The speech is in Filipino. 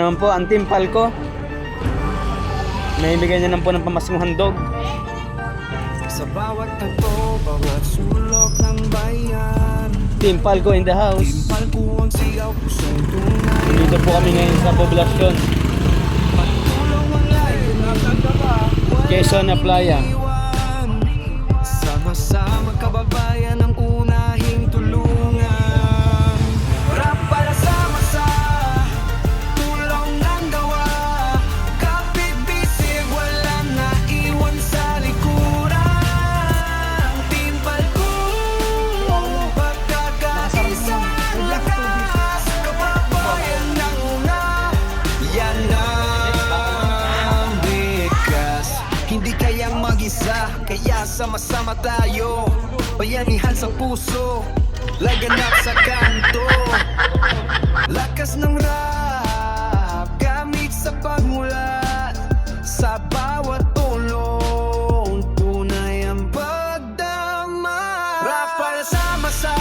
Naman po ang Team Palco. Naibigay niya naman po ng pamasong handog. Sa bawat tagpo, bawat sulok ng bayan, Team Palco in the house. timpal ko ang sigaw, pusong tunay. Dito po kami ngayon sa poblasyon Tulong ang layo na tagaba, Quezon na Playa. iwan. Sama-sama kababayan ang unahing tulungan. Rap para sa masa, tulong ng gawa. Kapit bisig, walang naiwan sa likuran. Timpal ko, pagkakaisa, lakas. Kababayan ng una, yan ang bigas. Hindi kayang mag-isa, kaya sama-sama tayo. Bayanihan sa puso, laganap sa kanto. Lakas ng rap, gamit sa pagmulat. Sa bawat tulong, tunay ang pagdama. Rap para sa masa,